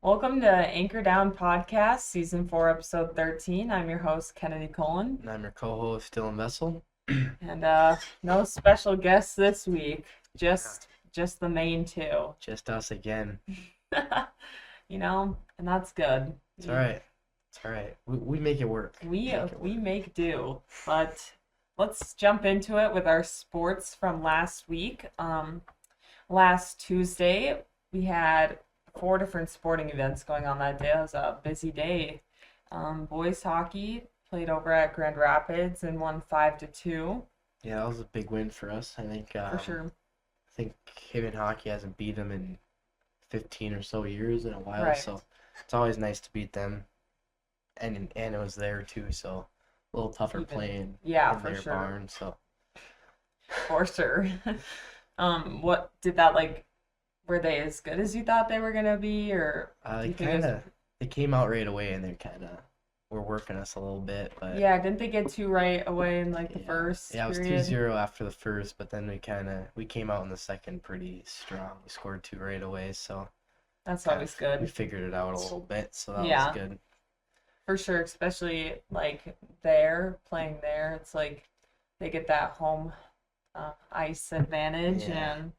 Welcome to Anchor Down Podcast, Season 4, Episode 13. I'm your host, Kennedy Cullen. And I'm your co-host, Dylan Vessel. And no special guests this week, just the main two. Just us again. And that's good. It's all right. It's all right. We make it work. We make do. But let's jump into it with our sports from last week. Last Tuesday, we had 4 different sporting events going on that day. It was a busy day. Boys hockey played over at Grand Rapids and won 5-2. Yeah, that was a big win for us. I think. For sure. I think Haven Hockey hasn't beat them in 15 or so years in a while, Right. so it's always nice to beat them. And it was there too, so a little tougher playing in for their sure. barn. So For sure. What did that were they as good as you thought they were gonna be, or do you think it was... they came out right away and they kind of were working us a little bit, but Yeah, didn't they get 2 right away in the first yeah, it was period? 2-0 after the first, but then we came out in the second pretty strong. We scored 2 right away, so That's always we good. figured it out a little bit, so that Yeah. was good. For sure, especially playing there, it's they get that home ice advantage Yeah. and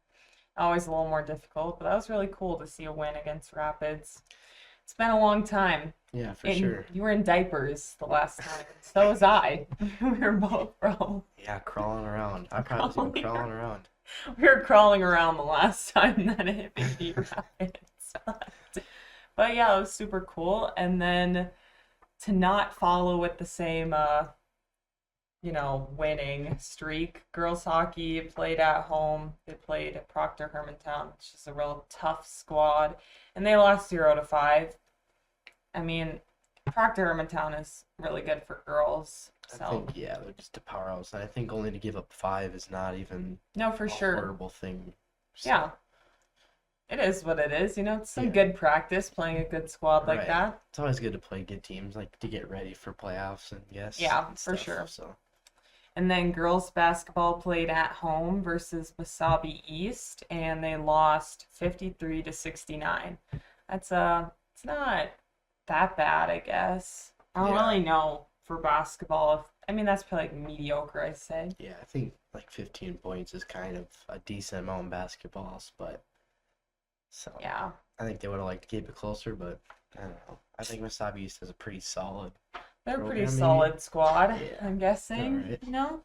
always a little more difficult. But that was really cool to see a win against Rapids. It's been a long time. Yeah, for And sure. you were in diapers the last time. So was I. We were both probably. Yeah, crawling around. I probably was even crawling around. We were crawling around the last time that it beat Rapids. But yeah, it was super cool. And then to not follow with the same, winning streak, girls hockey played at home. They played at Proctor Hermantown, which is a real tough squad, and they lost 0-5. I mean, Proctor Hermantown is really good for girls. I So think, yeah, they're just a powerhouse. And I think only to give up 5 is not even no, for a sure. horrible thing. So, Yeah, it is what it is. It's some Yeah. good practice playing a good squad like Right. that. It's always good to play good teams, to get ready for playoffs and Yeah, and for stuff, sure. So And then girls basketball played at home versus Wasabi East, and they lost 53-69. It's not that bad, I guess. I don't Yeah. really know for basketball. That's probably mediocre, I'd say. yeah, I think 15 points is kind of a decent amount in basketballs, but so Yeah, I think they would have liked to keep it closer, but I don't know. I think Wasabi East is a pretty solid they're a pretty program, maybe. solid squad, Yeah, I'm guessing. alright.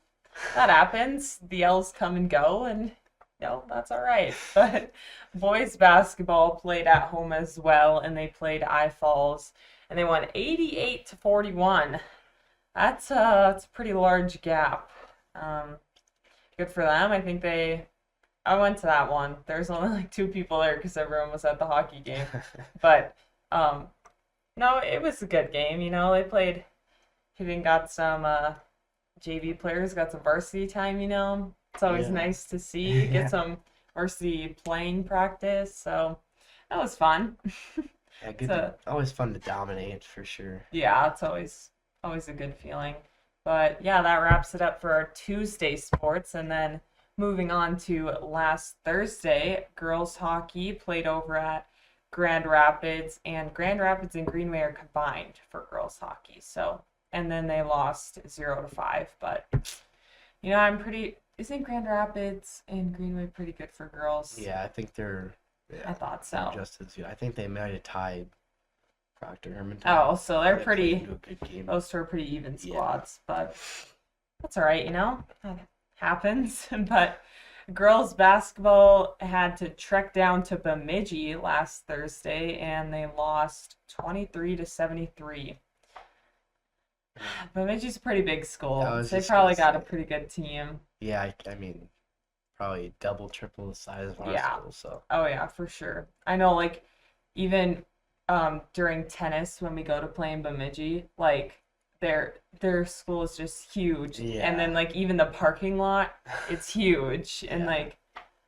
That happens. The L's come and go, and that's all right. But boys basketball played at home as well, and they played I Falls, and they won 88-41. That's a pretty large gap. Good for them. I went to that one. There's only 2 people there because everyone was at the hockey game. But no, it was a good game. They played. He even got some JV players, got some varsity time. It's always Yeah. nice to see Yeah. get some varsity playing practice. So that was fun. Yeah, good. So Always fun to dominate for sure. yeah, it's always a good feeling. But yeah, that wraps it up for our Tuesday sports, and then moving on to last Thursday, girls hockey played over at Grand Rapids, and Grand Rapids and Greenway are combined for girls hockey. So, and then they lost 0-5. But isn't Grand Rapids and Greenway pretty good for girls? Yeah, I think they're. Yeah, I thought they're so. just as good. I think they might have tied Proctor Hermantown. Oh, so they're They played pretty. into a good game. Those 2 are pretty even Yeah. squads, but that's all right. That happens. But girls basketball had to trek down to Bemidji last Thursday, and they lost 23-73. Bemidji's a pretty big school. I was They just probably gonna got a say. pretty good team. Yeah, I mean, probably double, triple the size of our Yeah. school. So Oh yeah, for sure. I know, even during tennis when we go to play in Bemidji, their school is just huge. And then Yeah. even the parking lot, it's huge. And Yeah.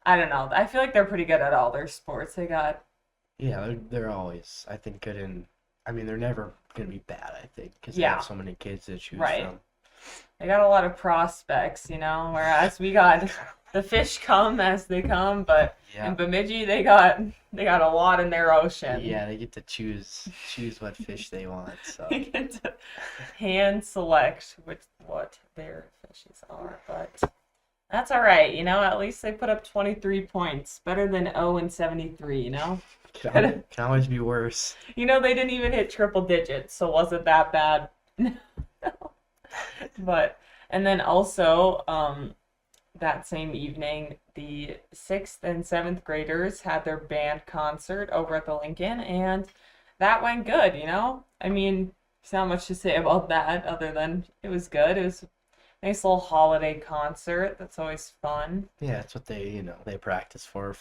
I don't know. I feel like they're pretty good at all their sports. They got yeah, they're always, I think, good in. I mean, they're never gonna be bad. I think because they Yeah. have so many kids to choose Right. from. they got a lot of prospects, whereas we got the fish come as they come, but in Yeah. Bemidji they got a lot in their ocean. Yeah, they get to choose what fish they want. So They get to hand select what their fishes are, but that's all right. At least they put up 23 points, better than 0 and 73. can always be worse. They didn't even hit triple digits, so wasn't that bad. But and then also that same evening, the 6th and 7th graders had their band concert over at the Lincoln, and that went good. I mean, there's not much to say about that other than it was good. It was a nice little holiday concert. That's always fun. Yeah, that's what they practice for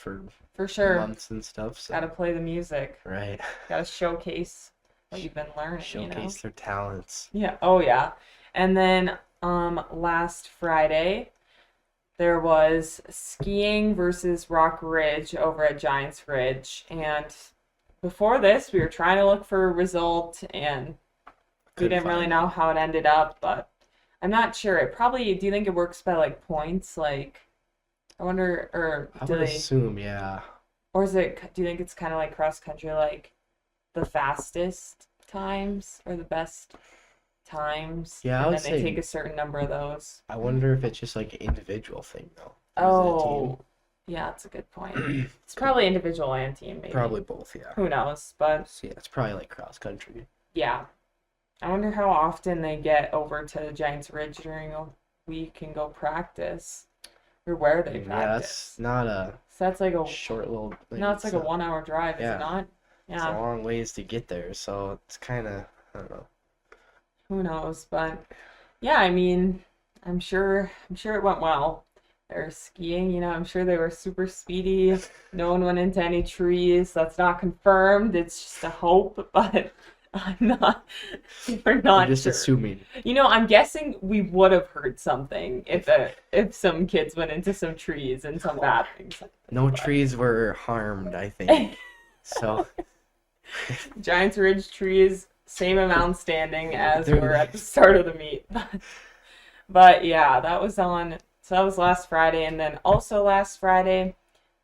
sure. months and stuff. So. Gotta play the music. Right. Gotta showcase what you've been learning. Showcase their talents. Yeah. Oh yeah. And then last Friday there was skiing versus Rock Ridge over at Giants Ridge, and before this we were trying to look for a result and we didn't really know how it ended up, but I'm not sure. Do you think it works by like points? Like, I wonder, or I would assume, yeah. Or do you think it's kind of like cross country, like the fastest times or the best times? Yeah, and then they take a certain number of those. I wonder if it's just like an individual thing though. Oh, yeah, that's a good point. It's probably individual and team, maybe. Probably both, yeah. Who knows? But yeah, it's probably like cross country. Yeah. I wonder how often they get over to Giants Ridge during a week and go practice, or where they practice. Yeah, that's not a. So that's like a short little. No, it's like a 1 hour drive, is it not? Yeah. It's a long ways to get there, so it's kind of, I don't know. Who knows? But yeah, I mean, I'm sure it went well. They're skiing, I'm sure they were super speedy. No one went into any trees. That's not confirmed. It's just a hope, but we're not just sure. Assuming. I'm guessing we would have heard something if some kids went into some trees and some bad things. No trees were harmed, I think. So. Giants Ridge trees, same amount standing as were at the start of the meet. But yeah, that was last Friday, and then also last Friday,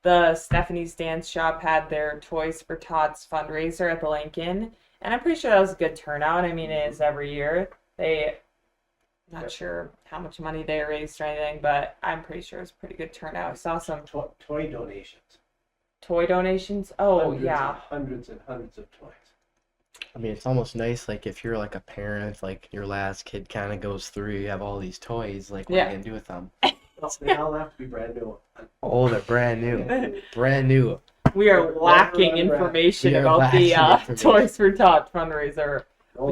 the Stephanie's Dance Shop had their Toys for Tots fundraiser at the Lincoln, and I'm pretty sure that was a good turnout. I mean, it is every year. Not sure how much money they raised or anything, but I'm pretty sure it was a pretty good turnout. I saw some toy donations. Toy donations? Oh, yeah. Hundreds and hundreds of toys. I mean, it's almost nice, like, if you're, like, a parent, like, your last kid kind of goes through, you have all these toys, like, what are you going to do with them? They all have to be brand new. Oh, they're brand new. Brand new. We are lacking information about the Toys for Tots fundraiser. No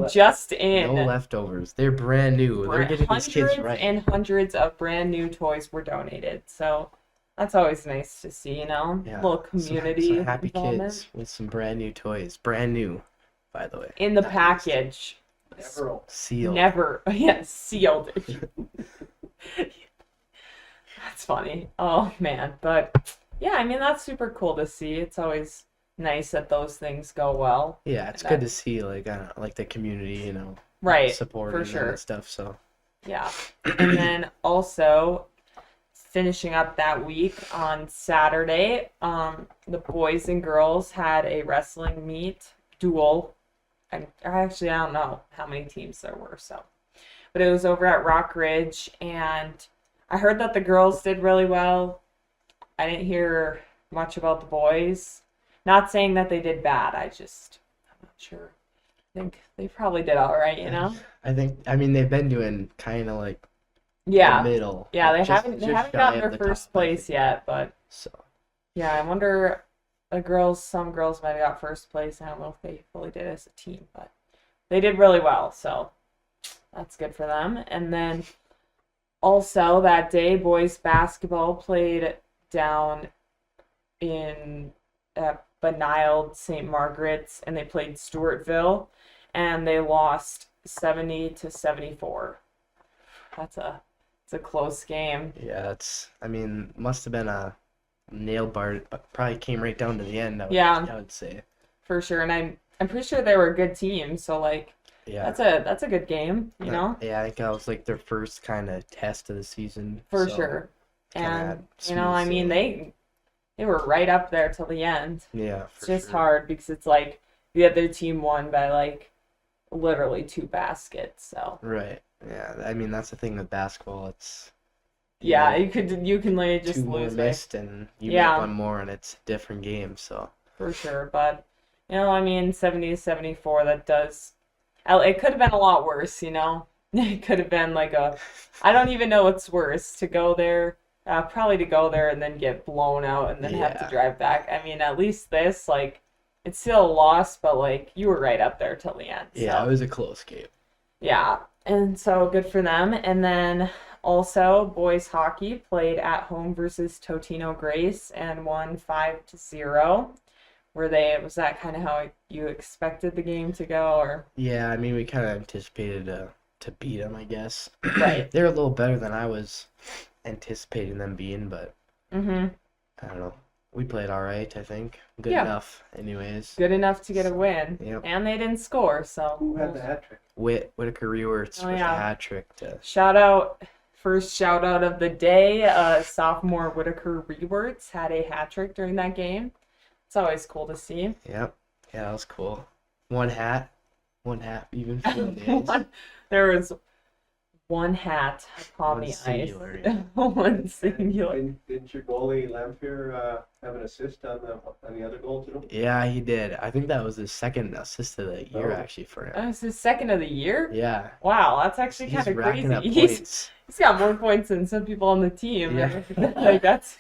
leftovers. They're brand new. They're getting these kids right. And hundreds of brand new toys were donated. So that's always nice to see, Yeah. Little community some happy kids with some brand new toys. Brand new, by the way. In the package. Never sealed. Never. Yeah, sealed. That's funny. Oh, man. But yeah, I mean, that's super cool to see. It's always nice that those things go well. Yeah, it's good to see, like, I don't know, like the community, right, supporting for sure. and stuff. So yeah, and then also finishing up that week on Saturday, the boys and girls had a wrestling meet duel. I don't know how many teams there were, but it was over at Rock Ridge, and I heard that the girls did really well. I didn't hear much about the boys. Not saying that they did bad. I'm not sure. I think they probably did all right, I mean, they've been doing kind of like the middle. Yeah, they haven't gotten their first place yet, but so yeah, I wonder some girls might have got first place. I don't know if they fully did as a team, but they did really well, so that's good for them. And then also that day, boys basketball played down in Benilde St. Margaret's, and they played Stewartville, and they lost 70-74. It's a close game. Yeah, must have been a nail bar, but probably came right down to the end. I would say for sure. And I'm pretty sure they were a good team. So that's a good game, Yeah, I think that was like their first kind of test of the season. For sure. And had you know, I smooth mean, sailing. they were right up there till the end. Yeah, It's for just sure. hard because it's like the other team won by like literally 2 baskets. So Right. Yeah, I mean that's the thing with basketball. It's you yeah, make you can literally two just more lose by missed and you make yeah, one more and it's a different game. So for sure. But you know, I mean, 70 to 74. That does. It could have been a lot worse. You know, it could have been like a. I don't even know what's worse to go there. Probably to go there and then get blown out and then have to yeah, drive back. I mean, at least this like it's still a loss, but like you were right up there till the end. yeah, it So was a close game. yeah, and so good for them. And then also boys hockey played at home versus Totino Grace and won 5-0. Was that kind of how you expected the game to go, or Yeah, I mean we kind of anticipated to beat them, I guess. right? They're a little better than I was anticipating them being, but Mm-hmm. I don't know. We played all right, I think. Good Yeah, enough, anyways. good enough to get a So, win, yep. and they didn't score. Who had So, the hat trick? Whitaker Rewerts oh with a yeah, hat trick to. shout out. First shout out of the day, sophomore Whitaker Rewerts had a hat trick during that game. It's always cool to see. Yep. Yeah, that was cool. One hat. One hat even for the days. There was one hat upon One the singular, ice. yeah. One singular. Didn't your goalie Lamphere have an assist on the other goal too? Yeah, he did. I think that was his second assist of the year, Oh. actually, for That him. was his second of the year? Yeah. Wow, that's actually He's kind of racking crazy. up He's points. he's got more points than some people on the team. Yeah. Like that's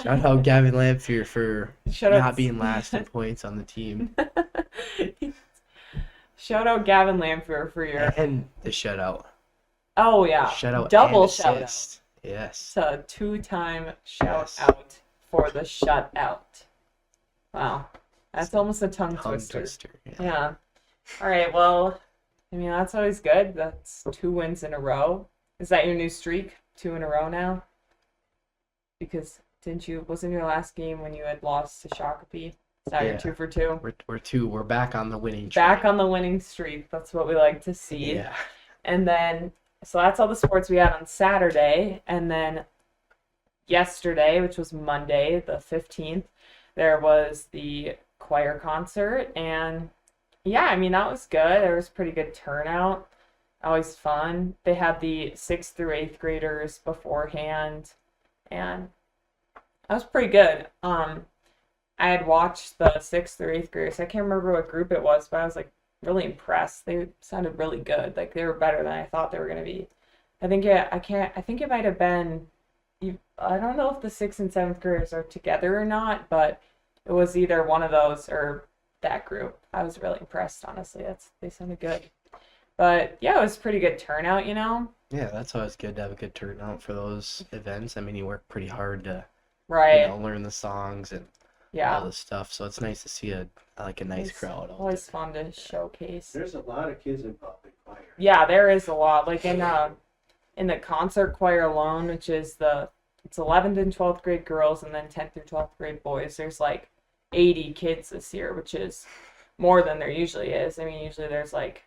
Shout out Gavin Lamphere for shout not out being last in points on the team. shout out Gavin Lamphere for your And the shutout. oh yeah, Shutout double and shout out. assist. Yes. It's a 2-time shout Yes. out for the shutout. Wow, that's almost a tongue Tongue twister. twister. Yeah. Yeah. All right. Well, I mean that's always good. That's 2 wins in a row. Is that your new streak? 2 in a row now? Because wasn't your last game when you had lost to Shakopee? Is that your Yeah. 2 for 2? We're back on the winning Back train. on the winning streak. That's what we like to see. Yeah. And then, so that's all the sports we had on Saturday. And then yesterday, which was Monday, the 15th, there was the choir concert. And yeah, I mean, that was good. There was pretty good turnout. Always fun. They had the 6th through 8th graders beforehand. And that was pretty good. I had watched the 6th or 8th graders. I can't remember what group it was, but I was like really impressed. They sounded really good. Like they were better than I thought they were gonna be. I think I think it might have been. I don't know if the 6th and 7th graders are together or not, but it was either one of those or that group. I was really impressed, honestly. They sounded good. But yeah, it was pretty good turnout, you know. Yeah, that's always good to have a good turnout for those events. I mean, you work pretty hard to, Right. learn the songs and all Yeah. this stuff. So it's nice to see a nice It's crowd out always there. fun to showcase. There's a lot of kids involved in choir. Yeah, there is a lot. Like in the concert choir alone, which is it's 11th and 12th grade girls and then 10th through 12th grade boys. There's like 80 kids this year, which is more than there usually is. I mean, usually there's like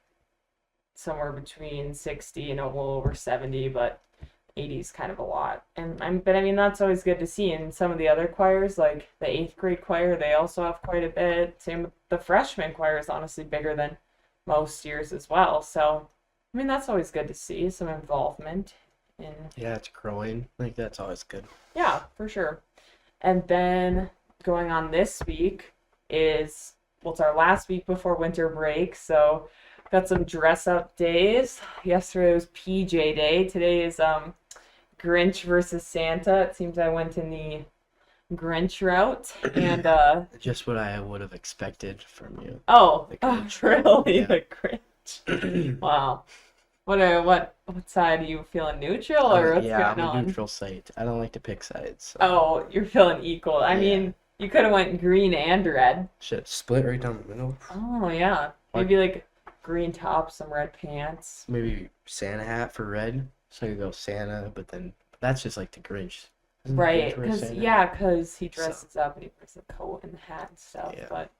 somewhere between 60 and a little over 70, but 80 is kind of a lot. But I mean, that's always good to see. And some of the other choirs, like the 8th grade choir, they also have quite a bit. Same with the freshman choir is honestly bigger than most years as well. So, I mean, that's always good to see some involvement in, Yeah, it's growing. Like that's always good. yeah, for sure. And then going on this week is, well, it's our last week before winter break. So, got some dress up days. Yesterday was PJ Day. Today is Grinch versus Santa. It seems I went in the Grinch route. And Just what I would have expected from you. oh, The Grinch. really? Yeah. The Grinch. Wow. What side are you feeling, neutral or what's Yeah, going I'm a on? neutral site. I don't like to pick sides. So. Oh, you're feeling equal. I Yeah. mean, you could have went green and red. Should split right down the middle. Oh yeah. Maybe like green top, some red pants. Maybe Santa hat for red. So I could go Santa, but then that's just like the Grinch. Isn't the Right, Grinch wear a because Santa yeah, hat? because he So- dresses up and he wears the coat and the hat and stuff. Yeah. But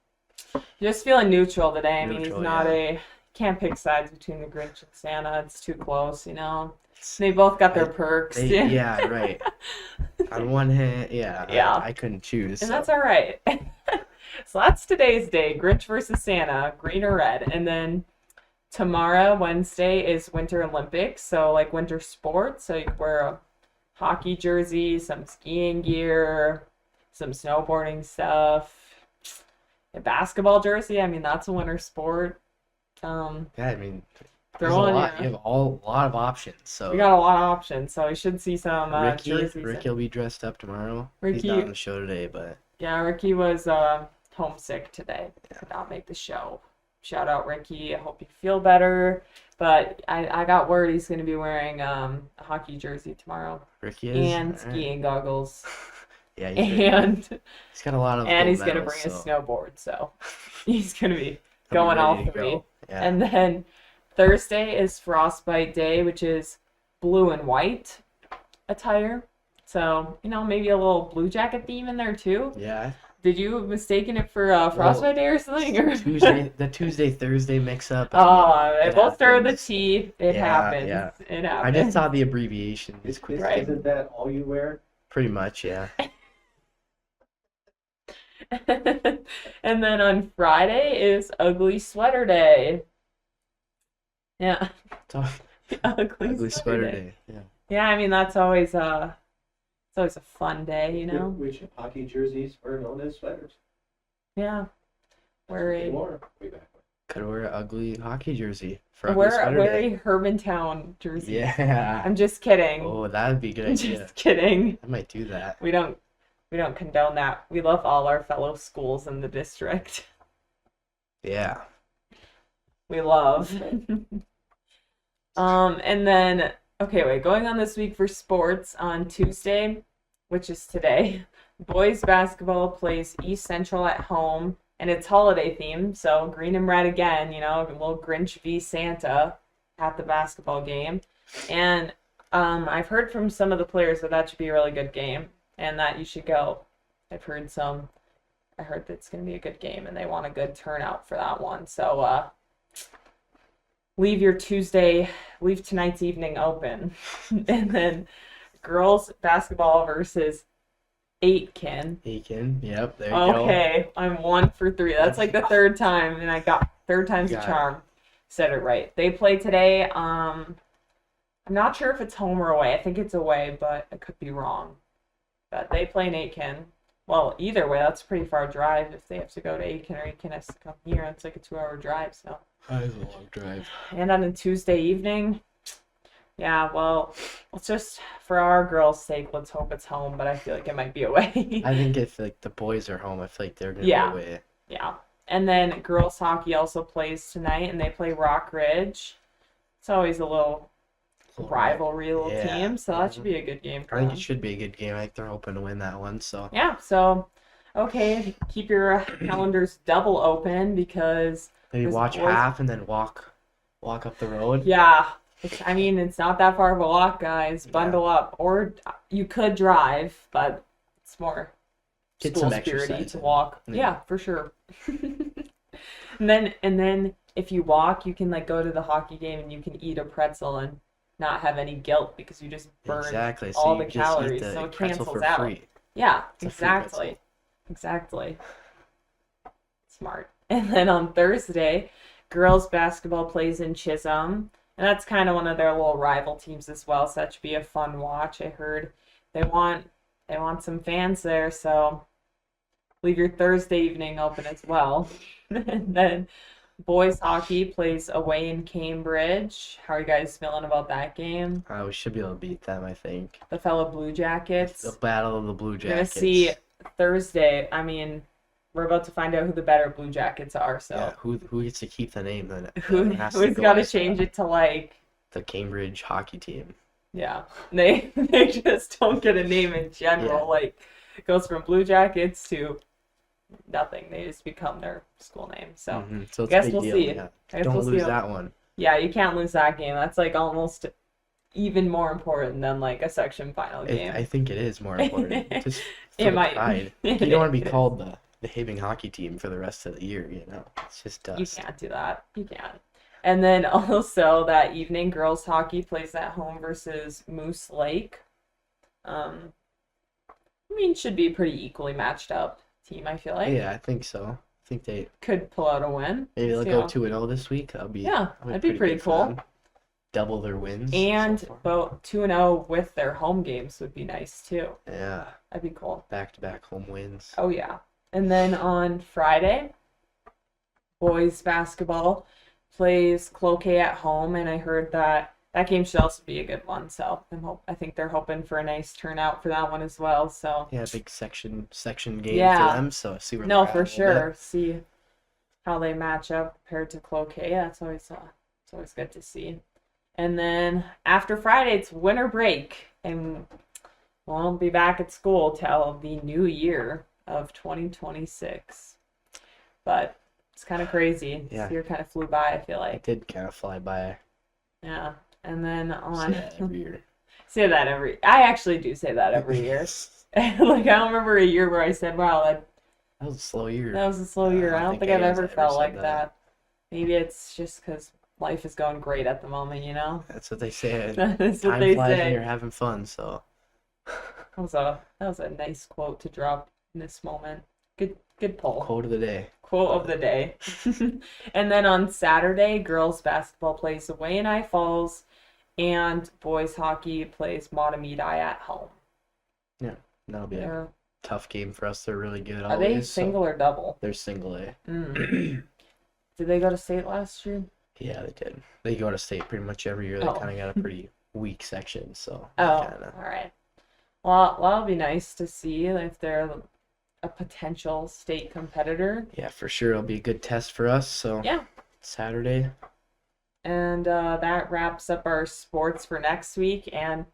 just feeling neutral today. I mean, he's Neutral, not yeah. a can't pick sides between the Grinch and Santa. It's too close, you know. They both got their I- perks. yeah, right. On one hand, yeah, Yeah. I couldn't choose. And So. that's all right. So that's today's day, Grinch versus Santa, green or red. And then tomorrow, Wednesday, is Winter Olympics. So like winter sports. So you can wear a hockey jersey, some skiing gear, some snowboarding stuff, a basketball jersey. I mean, that's a winter sport. Yeah, I mean, there's a Throw on, lot. yeah. You have a lot of options. So We got a lot of options, so we should see some jerseys. Ricky will be dressed up tomorrow. He's Ricky- not on the show today, but Yeah, Ricky was homesick today. Could not make the show. Shout out Ricky. I hope you feel better. But I got word he's going to be wearing a hockey jersey tomorrow Ricky is. and Alright. skiing goggles. Yeah, And he's got a lot of. and gold he's going to medals, bring a so snowboard. So he's going to be he'll be going all ready to three. go. Yeah. And then Thursday is Frostbite Day, which is blue and white attire. So, maybe a little blue jacket theme in there too. Yeah. Did you mistaken it for Frostbite Day or something? Or? The Tuesday Thursday mix up. Oh, it it both start with a happens. T. It Yeah, happens. yeah. It I happens. just saw the abbreviation. Is, quick. Right. Isn't that all you wear? Pretty much, yeah. And then on Friday is Ugly Sweater Day. Yeah, It's all- ugly sweater day. Yeah. Yeah, I mean that's always it's always a fun day, Which hockey jerseys are known as sweaters? Yeah, wearing Anymore. Way back. Could wear an ugly hockey jersey for ugly wear sweater wear day. a Hermantown jersey. Yeah. I'm just kidding. Oh, that'd be a good I'm idea. just kidding. I might do that. We don't condone that. We love all our fellow schools in the district. Yeah. We love. And then going on this week for sports on Tuesday, which is today, boys basketball plays East Central at home, and it's holiday themed, so green and red again, a little Grinch v Santa at the basketball game. And I've heard from some of the players that should be a really good game and that you should go. I heard that it's going to be a good game and they want a good turnout for that one. So leave tonight's evening open. And then girls basketball versus Aitken. Aiken. Yep, there you go. Okay, I'm 1 for 3. That's like the third time, and I got third time's a Got it. charm. Said it right. They play today. I'm not sure if it's home or away. I think it's away, but I could be wrong. But they play in Aitken. Well, either way, that's a pretty far drive if they have to go to Aitken or Aitken has to come here. It's like a 2-hour drive, so. That is a long drive. And on a Tuesday evening, yeah, well, let's just, for our girls' sake, let's hope it's home, but I feel like it might be away. I think if the boys are home, I feel like they're gonna Yeah. be away. Yeah. And then girls hockey also plays tonight, and they play Rock Ridge. It's always a little rivalry little Yeah. team, so that should be a good game for I think them. it should be a good game. I think they're hoping to win that one. So Yeah, so, okay, keep your calendars double open because, maybe There's watch always- half and then walk up the road. yeah, it's not that far of a walk, guys. Bundle up. Or you could drive, but it's more Get school some spirity exercise to in. walk. Yeah. Yeah, for sure. And then if you walk, you can go to the hockey game and you can eat a pretzel and not have any guilt because you just burned Exactly. So all you the just eat calories, the so it pretzel cancels for out. free. Yeah, It's a free pretzel. exactly. Smart. And then on Thursday, girls basketball plays in Chisholm, and that's kind of one of their little rival teams as well. So that should be a fun watch. I heard they want some fans there, so leave your Thursday evening open as well. And then boys hockey plays away in Cambridge. How are you guys feeling about that game? We should be able to beat them. I think. The fellow Blue Jackets. The battle of the Blue We're gonna Jackets. see Thursday. I mean, we're about to find out who the better Blue Jackets are. So Yeah, who gets to keep the name then? who's got to change it to The Cambridge hockey team. yeah. They just don't get a name in general. Yeah. It goes from Blue Jackets to nothing. They just become their school name. So Mhm. So it's guess a big we'll deal. see. Yeah. I guess Don't we'll lose see. that one. Yeah, you can't lose that game. That's almost even more important than a section final game. I think it is more important. Just for It the might. pride. You don't want to be called the Having hockey team for the rest of the year. It's just You dust. can't do that. You can't. And then also that evening, girls hockey plays at home versus Moose Lake. Um, I mean, should be a pretty equally matched up team, I feel like. Yeah, I think so. I think they Could pull out a win. maybe they'll See go how- 2-0 this week. Yeah, that'd be pretty good for cool. them. Double their wins And so far. about 2-0 with their home games would be nice too. Yeah, That'd be cool. back-to-back home wins. Oh yeah. And then on Friday, boys basketball plays Cloquet at home, and I heard that game should also be a good one. So I think they're hoping for a nice turnout for that one as well. So Yeah, big section game Yeah. for them. So see where no, they're for at a little sure. See how they match up compared to Cloquet. That's always it's always good to see. And then after Friday, it's winter break, and we'll be back at school till the new year of 2026. But it's kind of crazy. Yeah. This year kind of flew by, I feel bit. It like. did kind of fly by. Yeah. And then Say on that every year. I actually do say that every year. Like I don't remember a year where I said, "Wow, That was a slow year. that was a slow year." I don't think I've ever anyone's felt said like that. that. Maybe it's just because life is going great at the moment, you know? That's what they say. That's what Time they flies when say. you're having fun. So That was a nice quote to drop in this moment. Good poll. quote of the day. Quote of the day. And then on Saturday, girls basketball plays away in I Falls, and boys hockey plays Matamidi at home. That'll be a They're- tough game for us. They're really good. Are they always, so single or double? they're single A. Mm. Did they go to state last year? Yeah, they did. They go to state pretty much every year. They Oh. kind of got a pretty weak section, so Oh, kind of. all right. Well, that'll be nice to see if they're a potential state competitor. Yeah, for sure. It'll be a good test for us. So Yeah. Saturday. And that wraps up our sports for next week. And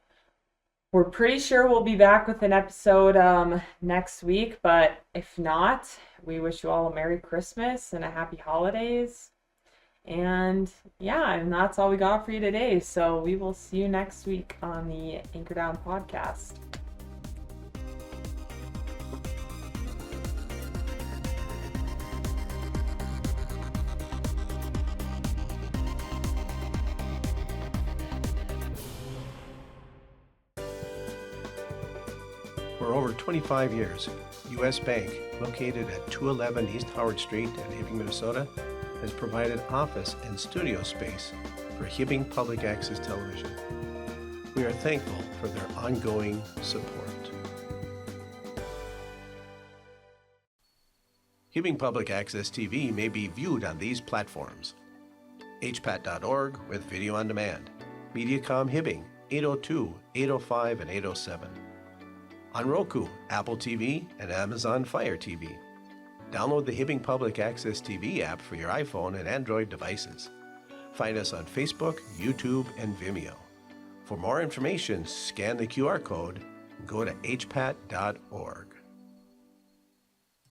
we're pretty sure we'll be back with an episode next week. But if not, we wish you all a Merry Christmas and a Happy Holidays. And yeah, and that's all we got for you today. So we will see you next week on the Anchor Down podcast. For over 25 years, U.S. Bank, located at 211 East Howard Street in Hibbing, Minnesota, has provided office and studio space for Hibbing Public Access Television. We are thankful for their ongoing support. Hibbing Public Access TV may be viewed on these platforms: hpat.org with video on demand, Mediacom Hibbing 802, 805, and 807. On Roku, Apple TV, and Amazon Fire TV. Download the Hibbing Public Access TV app for your iPhone and Android devices. Find us on Facebook, YouTube, and Vimeo. For more information, scan the QR code and go to hpat.org.